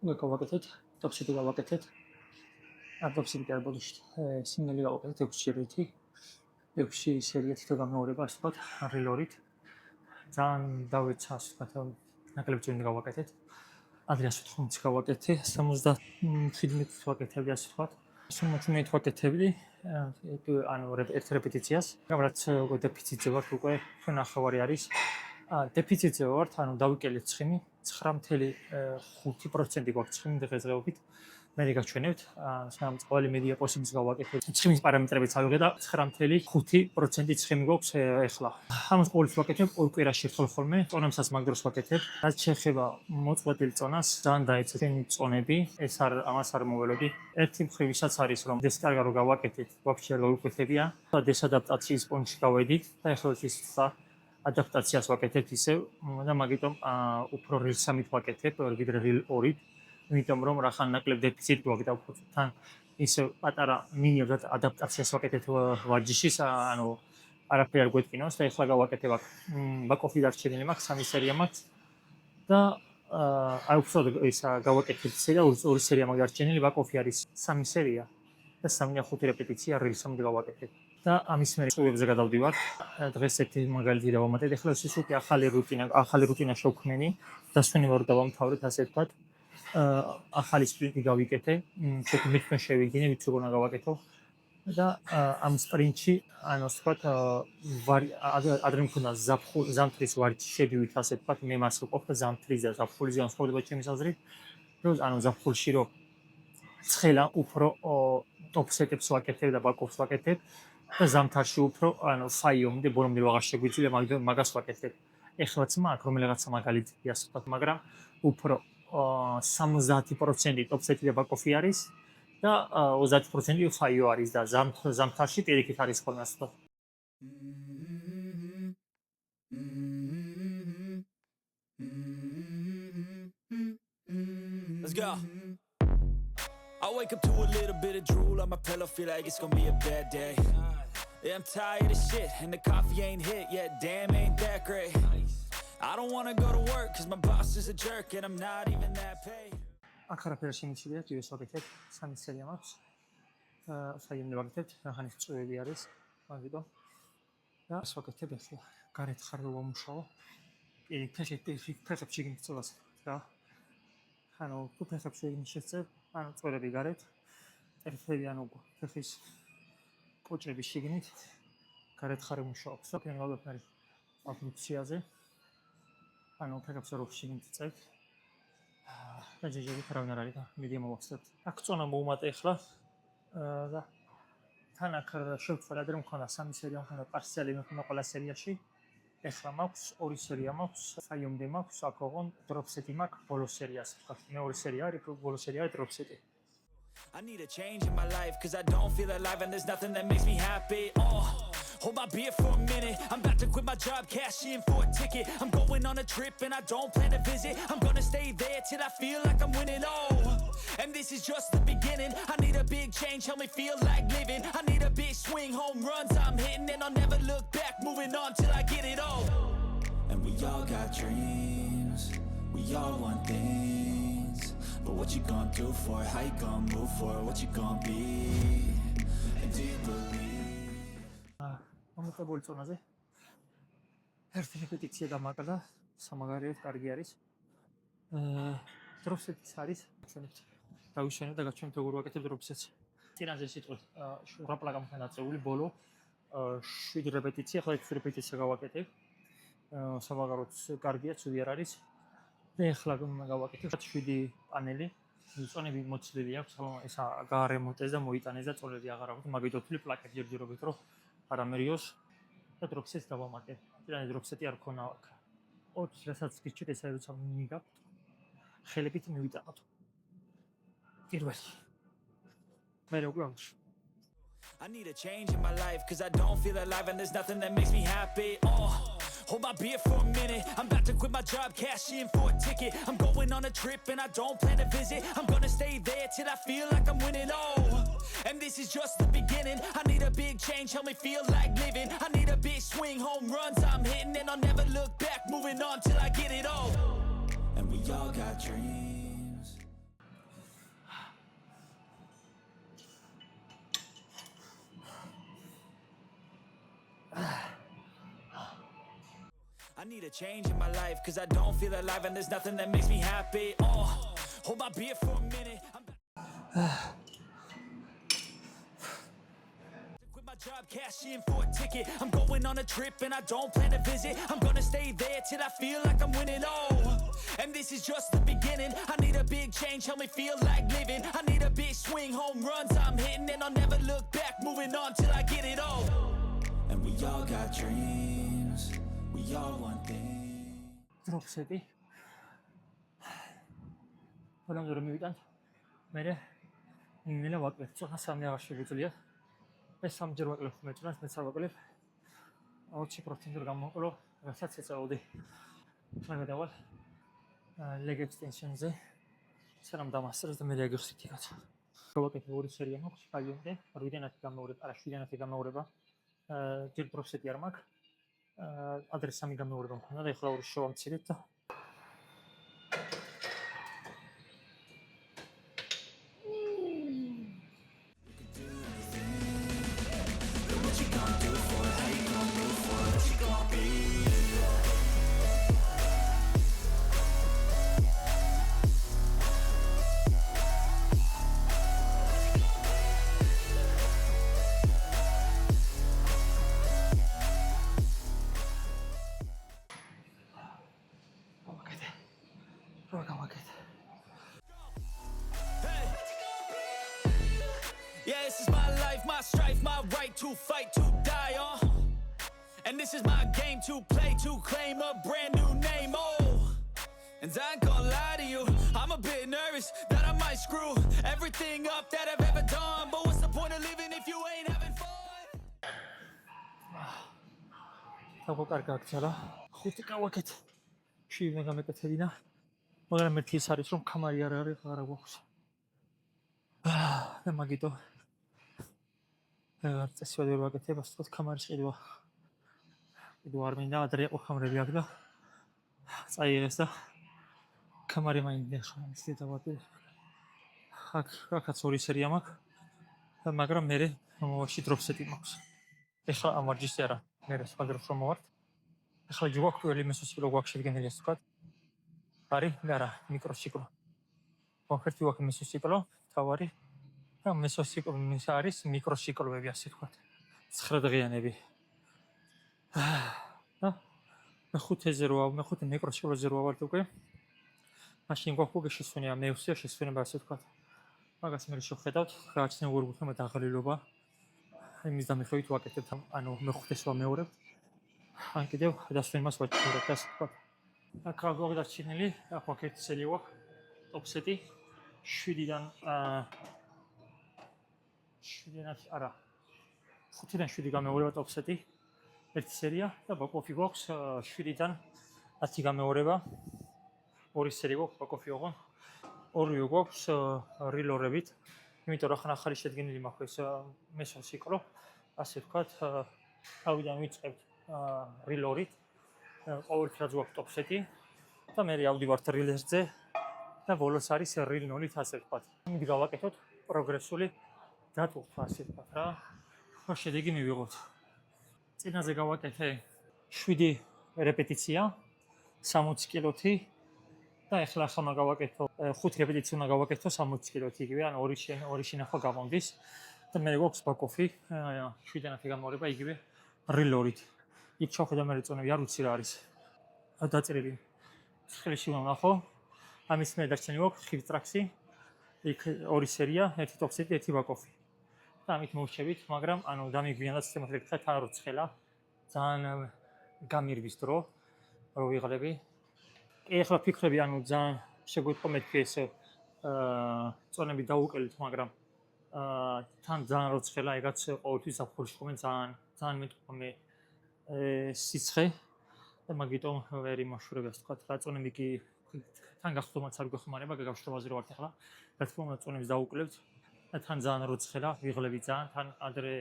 გავაკეთეთ, ტოპსეტი გავაკეთეთ. ტოპსეტი კი არ ბოდიშით. სინგლი გავაკეთეთ 6 რითი. 6 სერია თითო გამეორება, ასე ვთქვათ, რილორით. ძალიან დავეცა, ასე ვთქვათ, ნაკლები წვენი გავაკეთეთ. ადრე 180-ს გავაკეთე, 77-ს ვაკეთებდი, ასე ვთქვათ. 70-ს ვაკეთებდი, ანუ ერთ რეპეტიციას. რაც დეფიციტზე ვართ უკვე, ნახევარი არის. დეფიციტზე ვართ, ანუ დავიკელეთ ცხიმი, 9.5% გვაქვს ცხიმი დღესდღეობით. მე გაჩვენებთ, წვალი მედია პოსიბლს გავაკეთეთ. ცხიმის პარამეტრებიც ავიღე და 9.5% ცხიმი გვაქვს ეხლა. ამას ყოველთვის ვაკეთებ, ორ კვირაში ერთხელ ხოლმე, წონებსაც მაგ დროს ვაკეთებ. რაც შეეხება მოწყვეტილ წონას, ძალიან დაეცა ჩემი წონები, ეს ამას არ მოველოდი. ერთი მხრივ ისაც არის, რომ დესკარგა რო გავაკეთეთ, ვაფშე არ გავუკეთებია და დესადაპტაციის პონჩი გავედით და ეხლა ის ადაპტაციას ვაკეთებ ისევ და მაგიტომ უფრო რილ 3-ით ვაკეთებ, ვიდრე რილ 2-ით. იმიტომ რომ რახან ნაკლებ დეფიციტ გვაქვს და უფრო თან ისევ პატარა მინიმუმ ადაპტაციას ვაკეთებ ვარჯიშის, ანუ არაფერი არ გვეთკინოს და ეხლა გავაკეთებ აქ. ბაკოფი დარჩენილი მაქვს, 3 სერია მაქვს და აი უფრო ის გავაკეთებ სერია, ორი სერია მაქვს დარჩენილი, ბაკოფი არის 3 სერია და 3-5 რეპეტიცია რილ 3-ით გავაკეთებ. და ამის მერე წვევებზე გადავდივარ. დღეს ერთი მაგალითი დავამატეთ. ეხლა ეს უკვე ახალი რუტინა შევქმნენი, დასვენება ვარ დავამთავრეთ, ასე ვთქვათ. ახალი სპრინტი გავიკეთე, მე შევიგინე, ვიცი როგორ უნდა გავაკეთო და ამ სპრინტში, ანუ ასე ვთქვათ, ადრე მქონდა ზამთრის ვარჯიში შედივით, ასე ვთქვათ, მე მას ვყოფ და ზამთრის და ზაფხულის განსხვავდება ჩემი აზრით, რომ ანუ ზაფხულში რომ ცხელა უფრო ტოპსეტებს ვაკეთებ და ბაკოფს ვაკეთებ და ზამთარში უფრო ანუ ფაიომდე ბორომდე ვაღარ შეგვიძლია მაგას ვაკეთებ. ეხლაც მაქვს რომელიღაცა მაგალითი, ასე ვთქვათ, მაგრამ უფრო 70% ტოპსეტი და ბაკოფი არის და 30% ფაიო არის და ზამთარში პირიქით არის ხოლმე, ასე ვთქვათ. Let's go. I wake up to a little bit of drool on my pillow, feel like it's gonna be a bad day. Yeah, I'm tired of shit and the coffee ain't hit yet, damn ain't that great. I don't wanna go to work cause my boss is a jerk and I'm not even that paid. აქ არაფერი შემიძლია, ის ვაკეთებ, 3 სერია მაქვს. საიმნე ვაკეთებ, ახანის წვევები არის, მაგიტომ. და ეს ვაკეთებ ახლა. გარეთ ხარ რომ ვამუშაო. ფეხებში გიმწვას რა. ანუ თუ ფეხებში გიმშეცებ, ანუ წვერები გარეთ, ერთები ანუ ფეხის კოჭრების შიგნით გარეთ ხარ ვმუშაობ. სოფიან ვაკეთებ აფუნქციაზე. ანუ ფეხებს რო შიგნით წევ. და ჯეჯები ხარავინ არ არის და მედია მოვახსენებ. აქ წონა მოუმატე ახლა და თან აქ შევცვალე ადრე მქონდა 3 სერია მქონდა პარსელი მქონდა ყველა სერიაში. ეხლა მაქვს 2 სერია მაქვს, საიომდე მაქვს, აქ ოღონ დროპსეტი მაქვს ბოლო სერიას. მეორე სერია არის ბოლო სერია დროპსეტი. I need a change in my life cause I don't feel alive and there's nothing that makes me happy. Hold my beer for a minute. I'm about to quit my job, cash in for a ticket. I'm going on a trip and I don't plan to visit. I'm gonna stay there till I feel like I'm winning. And this is just the beginning. I need a big change, help me feel like living. I need a big swing, home runs I'm hitting, and I'll never look back, moving on till I get it all. And we all got dreams, we all want things, but what you gonna do for it? How you gonna move for it? What you gonna be? And do you believe? მომწებულ წონაზე ერთი რეპეტიცია დამაკლა, სამაგარიოდ კარგი არის. დროპსეტიც არის, ჩვენით დავიშენებ და გაჩვენებ როგორ ვაკეთებ დროპსეტს. წინაზე სიტყვით 8 პლაგა მქონდა წეული ბოლო 7 რეპეტიცია, ახლა 6 რეპეტიცია გავაკეთებ. სამაგაროც კარგია, ცუდი არ არის. და ახლა გავაკეთებ 7 პანელი. წონები მოცლილი აქვს, ისა გაარემონტეს და მოიტანეს და წონები აღარ აქვს, მაგითო თვლი პლაკეტი ჯერჯერობით რომ არამერიოს და დროპსეტს დავამატე. წინაზე დროპსეტი არ ქონა აქ. ოც რასაც გიჩვენეთ ეს არის როცა მიგაქვთ. ხელებით მივიტანოთ. პირველი. მე როგორ I need a change in my life cause I don't feel alive and there's nothing that makes me happy. Hold my beer for a minute. I'm about to quit my job, cash in for a ticket. I'm going on a trip and I don't plan to visit. I'm gonna stay there till I feel like I'm winning. And this is just the beginning. I need a big change, help me feel like living. I need a big swing, home runs I'm hitting, and I'll never look back, moving on till I get it all. And we all got dreams. need a change in my life, cause I don't feel alive and there's nothing that makes me happy. Oh, hold my beer for a minute. Quit my job, cash in for a ticket. I'm going on a trip and I don't plan to visit. I'm gonna stay there till I feel like I'm winning. Oh, and this is just the beginning. I need a big change, help me feel like living. I need a big swing, home runs I'm hitting, and I'll never look back, moving on till I get it all. And we all got dreams, we all want things. Drop setი. ყველამ რომ მივიტანთ. მე ნელა ვაკლებ, ცოტა სამი აღარ შეგვიძლია. ეს სამჯერ ვაკლებ მეტყვას, მეც არ ვაკლებ. 20% გამოვყოლო, რასაც ეწეოდი. მაგრამ დავალ leg extension-ზე. სანამ დამასწრებს და მე რეაგირს იქაც. გავაკეთე ორი სერია მაქვს, კალიენტე, 8-დანათი გამოვურებ, არა 7-დანათი გამოვურება. ჯერ პროფსეტი არ მაქვს. ადრე 3 გამოვურება მქონდა და ეხლა ორი შევამცირეთ და Yeah, this is my life, my strife, my right to fight, to die on. And this is my game to play, to claim a brand new name. Oh, and I ain't gonna lie to you, I'm a bit nervous that I might screw everything up that I've ever done. But what's the point of living if you ain't having fun? თქო კარგი აქცია. ხუთი გავაკეთ. შევიმე გამეკეთებინა. მაგრამ ერთი ის არის რომ კამარი არ არის, აღარ გვაქვს. და მაგიტო წესიერ ვერ ვაკეთებ, ასე ვთქვათ, კამარის ყიდვა. ყიდვა არ მინდა, ადრე იყო კამერები აქ და წაიღეს და კამარი მაინდა ხომ ისე დავატე. აქაც ორი სერია მაქვს. მაგრამ მე მომავალში დროპსეტი მაქვს. ეხლა ამ ვარჯიშზე არა, მე სხვა დროს რომ მოვართ. ეხლა ჯოქ ველი მესოსილო გვაქვს შედგენილი ასე ვთქვათ. არის არა მიკროციკლო. კონკრეტულად ვაკ მესოსიკლო, თავარი და მესოსიკლო ის არის მიკროციკლოები ასე ვთქვათ. 9 დღიანები. და მე 5-ზე რო მე 5 მიკროციკლოზე რო ვარ უკვე. მაშინ გვაქვს შესვენება მეუსია შესვენება ასე ვთქვათ. მაგას მე შევხედავთ, გააჩნია უგურთმა დაღლილობა. იმის დამიხევით ვაკეთებ, ანუ მე 5-ს ვამეორებ. ან კიდევ დასვენებას ვაჩვენებ ასე ვთქვათ. აქ გავიგე დაჩინილი, აქ ვაკეთე სერია ოფსეტი 7-დან 7-დან არა 5-დან 7 გამეორება ოფსეტი ერთი სერია და ბაკოფი გვაქვს 7-დან 10 გამეორება ორი სერია გვაქვს ბაკოფი ოღონ ორივე გვაქვს რილორებით იმიტომ რომ ახლა ახალი შედგენილი მაქვს მესოსიკლო ასე ვთქვათ თავიდან ვიწყებთ რილორით ყოველთვის გვაქვს ოფსეტი და მე ავდივართ რილერზე და ბოლოს არის რილ 0-ით ასე ვთქვათ. იმით გავაკეთოთ პროგრესული დატვირთვა ასე ვთქვათ რა. ხო შედეგი მივიღოთ. წინაზე გავაკეთე 7 რეპეტიცია 60 კილოთი და ეხლა ახლა გავაკეთო 5 რეპეტიცია უნდა გავაკეთო 60 კილოთი იგივე ან ორი შინახვა გამომდის და მე გვაქვს ბაკოფი 7-დანათი გამორება იგივე რილ 2-ით. იქ ჩავხედა მე წონები არ ვიცი რა არის. დაწერილი. ხელში ვნახო. ამის მე დარჩენი გვაქვს ხივ ტრაქსი. იქ ორი სერია, ერთი ტოპსეტი, ერთი ბაკოფი. და ამით მოვშევით, მაგრამ ანუ დამიგვიანდა სისტემატურად ეკითხეთ არ უცხელა. ძალიან გამირბის დრო რო ვიღლები. ეხლა ფიქრები ანუ ძალიან შეგვიტყო მეთქი ეს წონები დაუყელით, მაგრამ თან ძალიან როცხელა, ეგაც ყოველთვის საფხურში ხომ ძალიან მეტყვა მე სიცხე და მაგიტომ ვერ იმაშურებ ასე ვთქვათ, რა წონები კი თან გახდომაც არ გვეხმარება, გაგავშრობაზე რო ვართ ახლა, რა თქმა უნდა წონებს დაუკვლებთ და თან ძალიან როცხელა, ვიღლები ძალიან, თან ადრე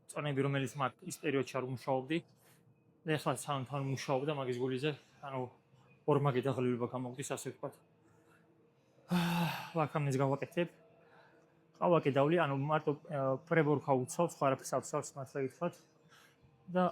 წონები რომელიც მაგ ის პერიოდში არ უმუშაობდი და ახლა თან მუშაობ და მაგის გულიზე, ანუ ორმაგი დაღლილობა გამოგდის ასე ვთქვათ. ვაკამნეს გავაკეთებ. ყავაკი დავლი, ანუ მარტო პრებორქა უცავს, სხვა არაფერს ავსავს მართლა გითხრათ და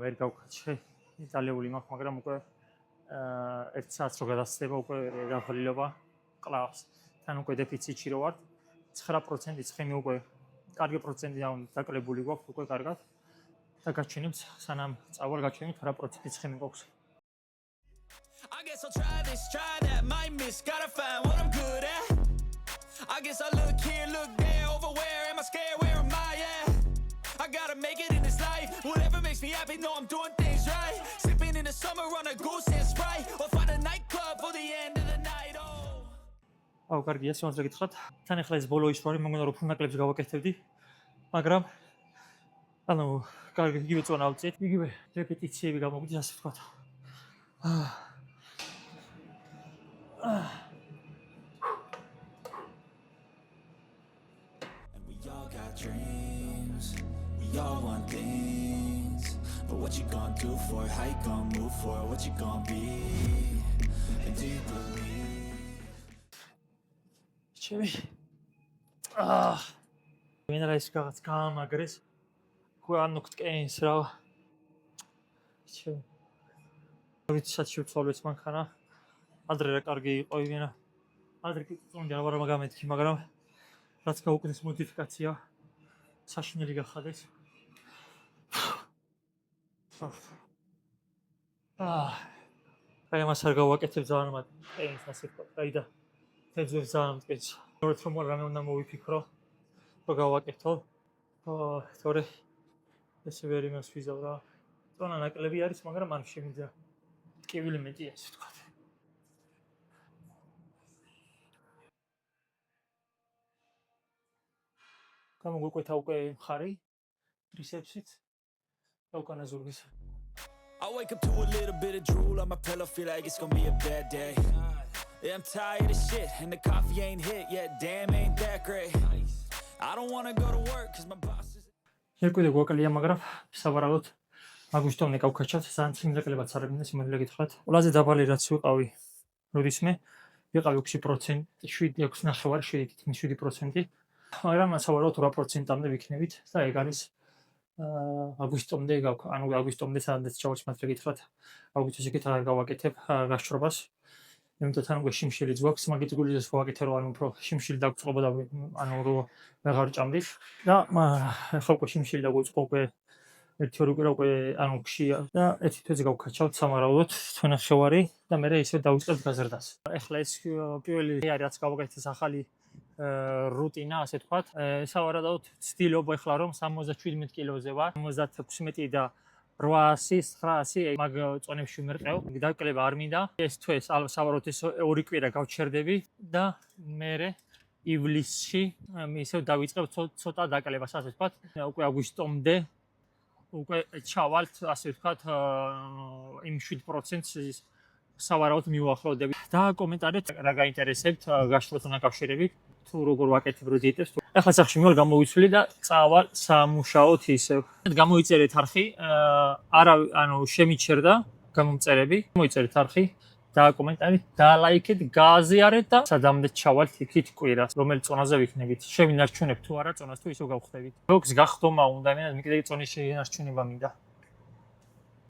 ვერ გავკაჩე. იტალიური მაქვს, მაგრამ უკვე 1 საათს რო გადასწრება უკვე დახრილობა ყლავს. თან უკვე დეფიციტში რო ვარ 9% ცხიმი უკვე კარგი პროცენტი დაკლებული გვაქვს უკვე კარგად და გაჩვენებს სანამ წავალ გაჩვენებს 8% ცხიმი გვაქვს. I guess I'll try this, try that, might miss, gotta find what I'm good at. I guess I look here, look there, over where am I scared, where am I at? I gotta make it in this life, whatever makes me happy, know I'm doing things right. Sipping in the summer on a goose and Sprite, or find a nightclub for the end of the night, oh. აუ კარგია, შემოძლე გითხრათ. თან ახლა ეს ბოლო ის ვარი, მოგონა რომ ფუნდაკლებს გავაკეთებდი, მაგრამ ანუ კარგი იგივე წონა ავწიეთ, იგივე რეპეტიციები გამოგვიდეს ასე ვთქვათ. And we all got dreams, we all want things, but what you gonna do for it, how you gonna move for it, what you gonna be, and do you believe? ჩემი მენა ის რაღაც გამაგრეს ანუ კენს რა ჩემი ვიცით შევცვალეთ მანქანა ადრე რა კარგი იყო იმენა ადრე კი წონდი არა მაგამეთქი მაგრამ რაც გაუკეთეს მოდიფიკაცია საშინელი გახადეს აი მას არ გავაკეთებ ძალიან მათ კენს ასე ვთქვათ აი და თეძებს ძალიან მტკიცს თორე რომ რამე უნდა მოვიფიქრო რო გავაკეთო თორე ესე ვერ იმას ვიზავ რა წონა ნაკლები არის მაგრამ არ შემიძლია ტკივილი მეტია ასე ვთქვათ გამოგვიკვეთა უკვე მხარი ტრიცეპსით და უკანა ზურგის I wake up to a little bit of drool on my pillow, feel like it's gonna be a bad day. Yeah, I'm tired of shit, and the coffee ain't hit yet, damn ain't that great. I don't wanna go to work, cause my boss is... ერკვიდე გვაკალია, მაგრამ სავარაუდოდ აგვისტომდე გავქაჩავთ, ძალიან სიმძაკლებაც არ მინდა სიმართლე გითხრათ. ყველაზე დაბალი რაც ვიყავი, როდისმე ვიყავი 6%, 7.9%, მაგრამ სავარაუდოდ 8%-მდე ვიქნებით და ეგ არის აგვისტომდე ანუ აგვისტომდე სადაც ჩავარჩ მართლე გითხრათ, აგვისტოს იქით არ გავაკეთებ გაშრობას. იმიტომ თან უკვე შიმშილიც გვაქვს, მაგით გულიზეს ვაკეთე რომ ანუ უფრო შიმშილი დაგწყობა და ანუ რო ვეღარ ჭამდით და ახლა უკვე შიმშილი დაგვიწყო უკვე 1-2 კვირა უკვე ანუ გშია და ერთი თვეზე გავქაჩავთ სამარაუდოდ თვენახევარი და მე ისე დავიწყებ გაზრდას. ახლა ეს პირველი არის რაც გავაკეთეს ახალი რუტინა ასე ვთქვათ. სავარაუდოდ ცდილობ ახლა რომ 77 კილოზე ვარ, 56 და 800-900 მაგ წონებში ვიმერყევ. დაკლება არ მინდა. ეს თვე სავარაუდოდ ეს 2 კვირა გავჩერდები და მე ივლისში ისევ დავიწყებ ცოტა დაკლებას ასე ვთქვათ. უკვე აგვისტომდე უკვე ჩავალთ ასე ვთქვათ იმ 7%-ს სავარაუდოდ მივუახლოვდები. და კომენტარით რა გაინტერესებთ გაშრობასთან დაკავშირებით თუ როგორ ვაკეთებ რო დიეტებს. ახლა სახში მივალ გამოვიცვლი და წავალ სამუშაოთ ისევ. გამოიწერეთ არხი, არა ანუ შემიჩერდა გამომწერები, მოიწერეთ არხი და კომენტარით დალაიქეთ, გააზიარეთ და სადამდე ჩავალთ იქით კვირას, რომელი წონაზე ვიქნებით. შევინარჩუნებ თუ არა წონას თუ ისევ გავხდებით. როგორც გახდომა უნდა, მე კიდე წონის შევინარჩუნება მინდა.